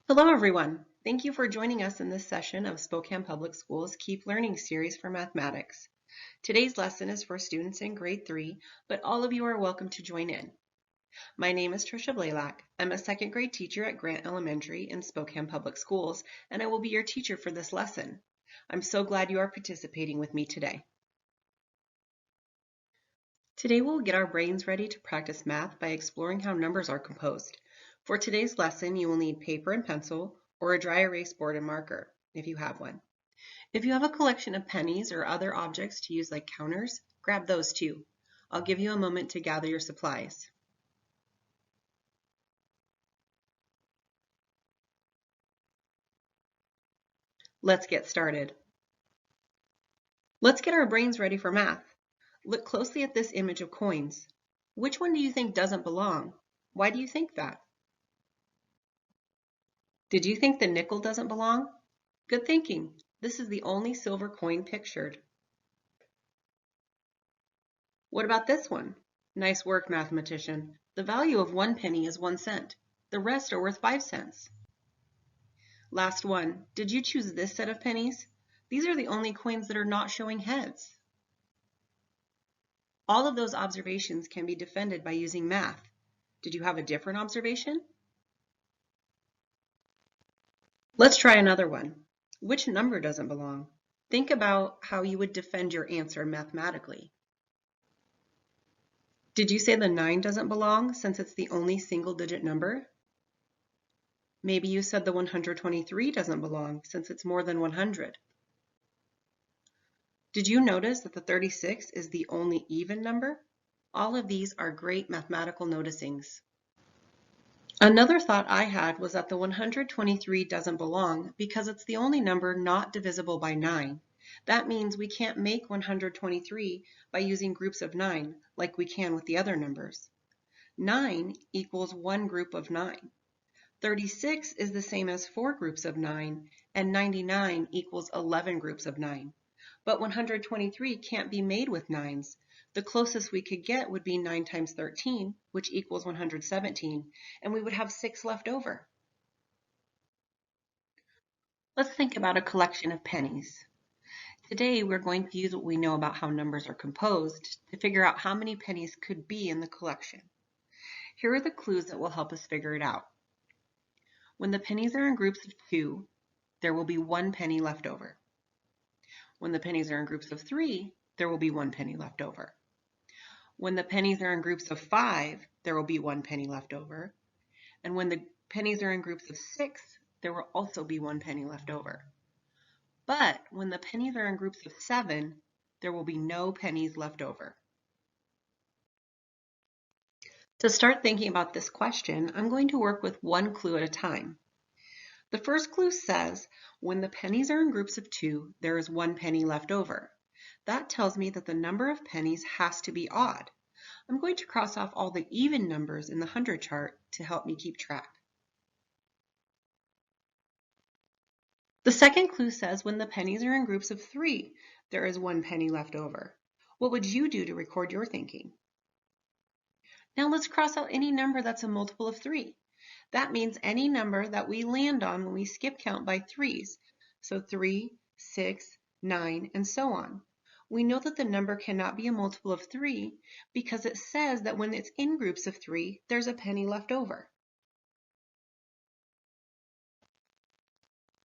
Hello, everyone. Thank you for joining us in this session of Spokane Public Schools Keep Learning series for mathematics. Today's lesson is for students in grade 3, but all of you are welcome to join in. My name is Trisha Blaylock. I'm a second grade teacher at Grant Elementary in Spokane Public Schools, and I will be your teacher for this lesson. I'm so glad you are participating with me today. Today we'll get our brains ready to practice math by exploring how numbers are composed. For today's lesson, you will need paper and pencil or a dry erase board and marker, if you have one. If you have a collection of pennies or other objects to use like counters, grab those too. I'll give you a moment to gather your supplies. Let's get started. Let's get our brains ready for math. Look closely at this image of coins. Which one do you think doesn't belong? Why do you think that? Did you think the nickel doesn't belong? Good thinking. This is the only silver coin pictured. What about this one? Nice work, mathematician. The value of 1 penny is 1 cent. The rest are worth 5 cents. Last one. Did you choose this set of pennies? These are the only coins that are not showing heads. All of those observations can be defended by using math. Did you have a different observation? Let's try another one. Which number doesn't belong? Think about how you would defend your answer mathematically. Did you say the 9 doesn't belong since it's the only single-digit number? Maybe you said the 123 doesn't belong since it's more than 100. Did you notice that the 36 is the only even number? All of these are great mathematical noticings. Another thought I had was that the 123 doesn't belong because it's the only number not divisible by 9. That means we can't make 123 by using groups of 9 like we can with the other numbers. 9 equals one group of 9. 36 is the same as 4 groups of 9, and 99 equals 11 groups of 9. But 123 can't be made with 9s. The closest we could get would be 9 times 13, which equals 117, and we would have 6 left over. Let's think about a collection of pennies. Today, we're going to use what we know about how numbers are composed to figure out how many pennies could be in the collection. Here are the clues that will help us figure it out. When the pennies are in groups of 2, there will be 1 penny left over. When the pennies are in groups of 3, there will be 1 penny left over. When the pennies are in groups of 5, there will be 1 penny left over. And when the pennies are in groups of 6, there will also be 1 penny left over. But when the pennies are in groups of 7, there will be no pennies left over. To start thinking about this question, I'm going to work with one clue at a time. The first clue says, when the pennies are in groups of 2, there is 1 penny left over. That tells me that the number of pennies has to be odd. I'm going to cross off all the even numbers in the 100 chart to help me keep track. The second clue says when the pennies are in groups of 3, there is 1 penny left over. What would you do to record your thinking? Now let's cross out any number that's a multiple of 3. That means any number that we land on when we skip count by 3s. So 3, 6, 9, and so on. We know that the number cannot be a multiple of 3 because it says that when it's in groups of 3, there's a penny left over.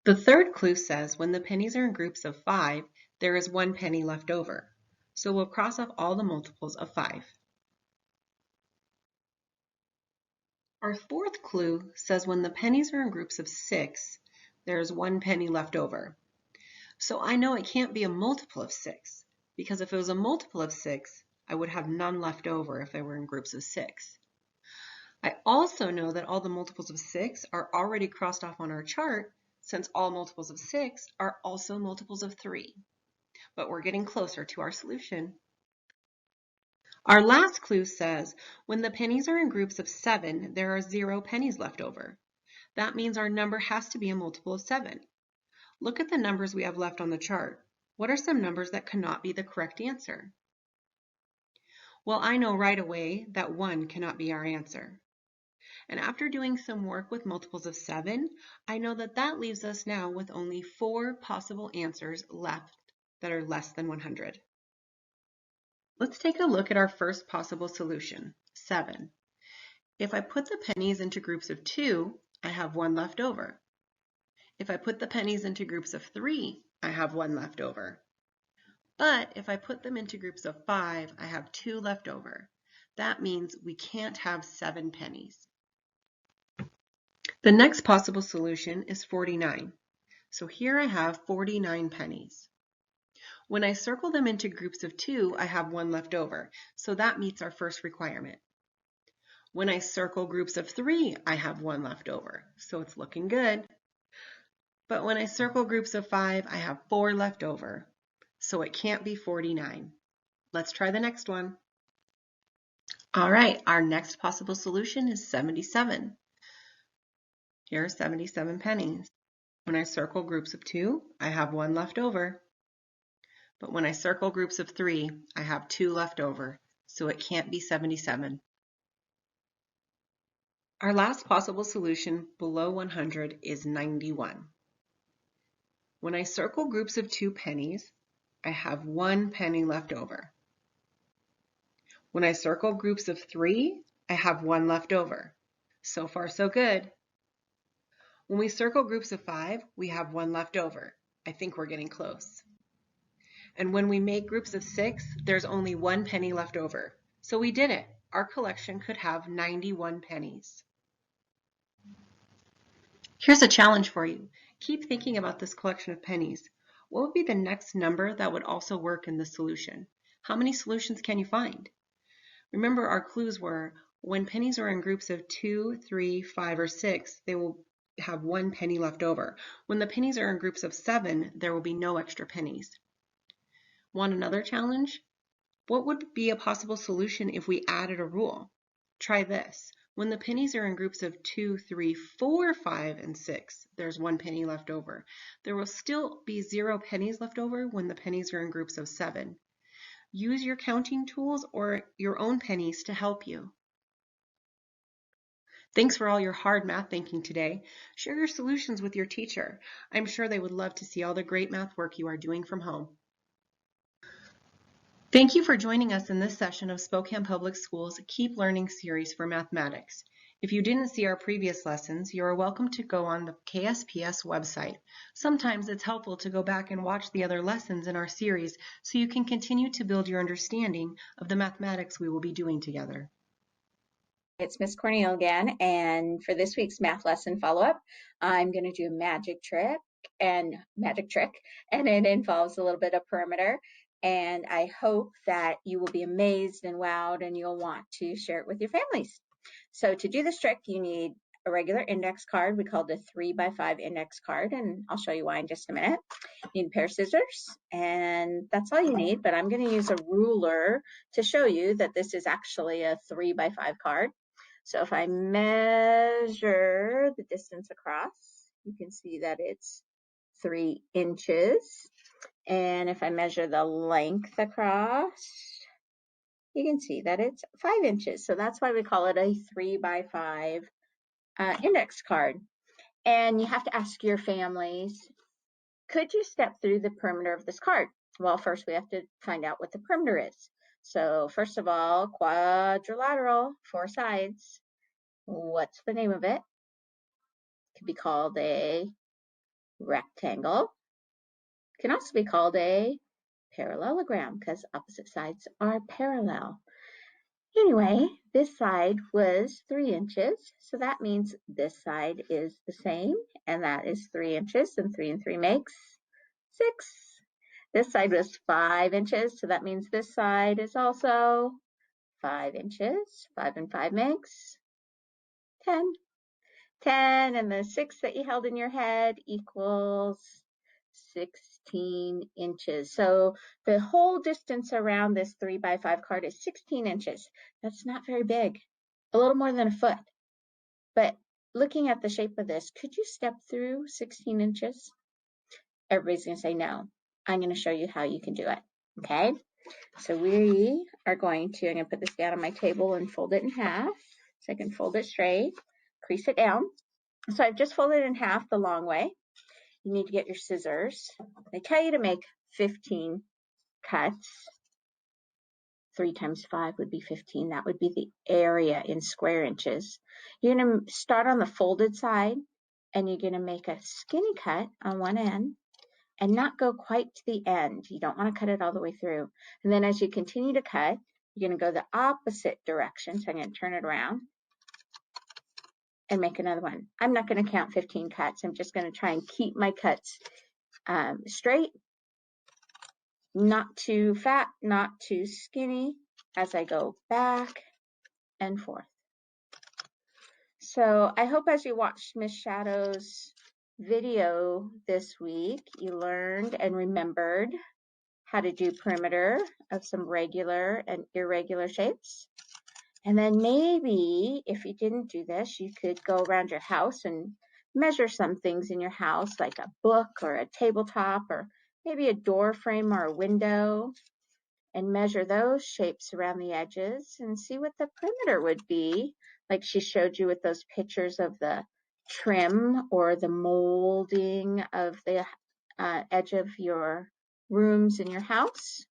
The third clue says when the pennies are in groups of 5, there is 1 penny left over. So we'll cross off all the multiples of 5. Our fourth clue says when the pennies are in groups of 6, there is 1 penny left over. So I know it can't be a multiple of 6, because if it was a multiple of 6, I would have none left over if they were in groups of 6. I also know that all the multiples of 6 are already crossed off on our chart, since all multiples of 6 are also multiples of 3. But we're getting closer to our solution. Our last clue says, when the pennies are in groups of 7, there are 0 pennies left over. That means our number has to be a multiple of 7. Look at the numbers we have left on the chart. What are some numbers that cannot be the correct answer? Well, I know right away that 1 cannot be our answer. And after doing some work with multiples of 7, I know that that leaves us now with only 4 possible answers left that are less than 100. Let's take a look at our first possible solution, 7. If I put the pennies into groups of 2, I have 1 left over. If I put the pennies into groups of 3, I have 1 left over. But if I put them into groups of 5, I have 2 left over. That means we can't have 7 pennies. The next possible solution is 49. So here I have 49 pennies. When I circle them into groups of 2, I have 1 left over. So that meets our first requirement. When I circle groups of 3, I have 1 left over. So it's looking good. But when I circle groups of 5, I have 4 left over. So it can't be 49. Let's try the next one. All right, our next possible solution is 77. Here are 77 pennies. When I circle groups of 2, I have 1 left over. But when I circle groups of 3, I have 2 left over, so it can't be 77. Our last possible solution below 100 is 91. When I circle groups of 2 pennies, I have 1 penny left over. When I circle groups of 3, I have 1 left over. So far, so good. When we circle groups of 5, we have 1 left over. I think we're getting close. And when we make groups of 6, there's only 1 penny left over. So we did it. Our collection could have 91 pennies. Here's a challenge for you. Keep thinking about this collection of pennies. What would be the next number that would also work in this solution? How many solutions can you find? Remember, our clues were when pennies are in groups of 2, 3, 5, or 6, they will have 1 penny left over. When the pennies are in groups of 7, there will be no extra pennies. Want another challenge? What would be a possible solution if we added a rule? Try this. When the pennies are in groups of 2, 3, 4, 5, and 6, there's 1 penny left over. There will still be 0 pennies left over when the pennies are in groups of 7. Use your counting tools or your own pennies to help you. Thanks for all your hard math thinking today. Share your solutions with your teacher. I'm sure they would love to see all the great math work you are doing from home. Thank you for joining us in this session of Spokane Public Schools Keep Learning series for mathematics. If you didn't see our previous lessons, you are welcome to go on the KSPS website. Sometimes it's helpful to go back and watch the other lessons in our series so you can continue to build your understanding of the mathematics we will be doing together. It's Miss Cornell again, and for this week's math lesson follow-up, I'm going to do a magic trick, and it involves a little bit of perimeter, and I hope that you will be amazed and wowed, and you'll want to share it with your families. So to do this trick, you need a regular index card. We call it a 3x5 index card, and I'll show you why in just a minute. You need a pair of scissors, and that's all you need, but I'm going to use a ruler to show you that this is actually a 3x5 card. So if I measure the distance across, you can see that it's 3 inches. And if I measure the length across, you can see that it's 5 inches. So that's why we call it a 3x5 index card. And you have to ask your families, could you step through the perimeter of this card? Well, first we have to find out what the perimeter is. So first of all, quadrilateral, 4 sides. What's the name of it? It can be called a rectangle. It can also be called a parallelogram because opposite sides are parallel. Anyway, this side was 3 inches, so that means this side is the same, and that is 3 inches, and 3 and 3 makes 6. This side was 5 inches, so that means this side is also 5 inches. 5 and 5 makes 10. 10 and the 6 that you held in your head equals 16 inches. So the whole distance around this 3x5 card is 16 inches. That's not very big, a little more than a foot. But looking at the shape of this, could you step through 16 inches? Everybody's going to say no. I'm going to show you how you can do it. Okay, so we are going to, I'm going to put this down on my table and fold it in half so I can fold it straight. crease it down. So I've just folded it in half the long way. You need to get your scissors. They tell you to make 15 cuts. 3 times 5 would be 15. That would be the area in square inches. You're going to start on the folded side, and you're going to make a skinny cut on one end and not go quite to the end. You don't want to cut it all the way through. And then as you continue to cut, you're going to go the opposite direction. So I'm going to turn it around and make another one. I'm not going to count 15 cuts. I'm just going to try and keep my cuts straight, not too fat, not too skinny, as I go back and forth. So I hope as you watched Miss Shadow's video this week, you learned and remembered how to do perimeter of some regular and irregular shapes. And then maybe if you didn't do this, you could go around your house and measure some things in your house, like a book or a tabletop or maybe a door frame or a window, and measure those shapes around the edges and see what the perimeter would be, like she showed you with those pictures of the trim or the molding of the edge of your rooms in your house.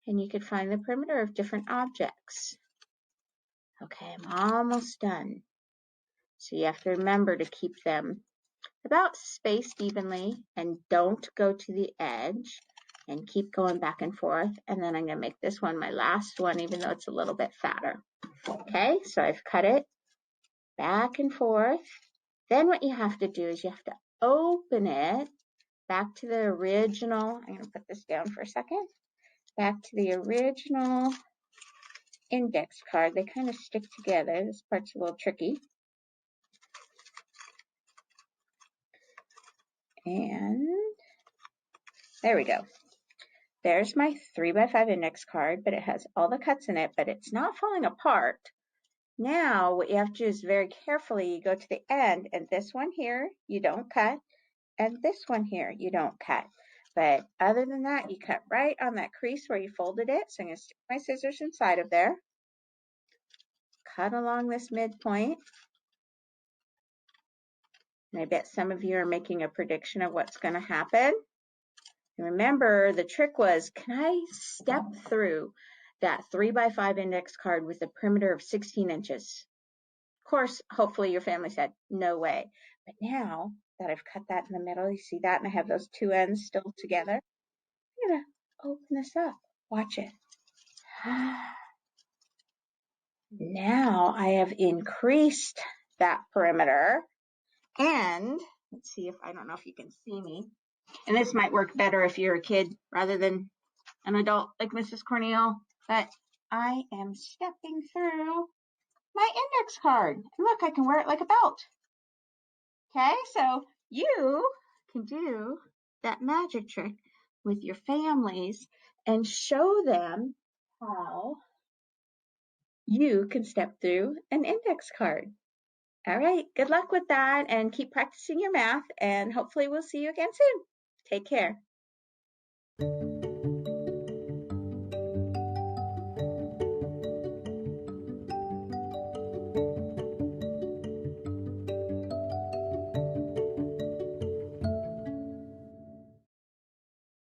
And you could find the perimeter of different objects. Okay, I'm almost done. So you have to remember to keep them about spaced evenly and don't go to the edge, and keep going back and forth. And then I'm going to make this one my last one, even though it's a little bit fatter. Okay, so I've cut it back and forth. Then what you have to do is you have to open it back to the original. I'm going to put this down for a second. Back to the original index card. They kind of stick together. This part's a little tricky. And there we go. There's my 3x5 index card, but it has all the cuts in it, but it's not falling apart. Now, what you have to do is very carefully, you go to the end, and this one here, you don't cut, and this one here, you don't cut. But other than that, you cut right on that crease where you folded it. So I'm going to stick my scissors inside of there, cut along this midpoint. And I bet some of you are making a prediction of what's going to happen. And remember, the trick was, can I step through that 3x5 index card with a perimeter of 16 inches? Of course, hopefully your family said, no way. But now that I've cut that in the middle, you see that, and I have those two ends still together, I'm going to open this up. Watch it. Now I have increased that perimeter. And let's see if, I don't know if you can see me. And this might work better if you're a kid rather than an adult like Mrs. Cornell. But I am stepping through my index card. And look, I can wear it like a belt. Okay, so you can do that magic trick with your families and show them how you can step through an index card. All right, good luck with that, and keep practicing your math, and hopefully we'll see you again soon. Take care.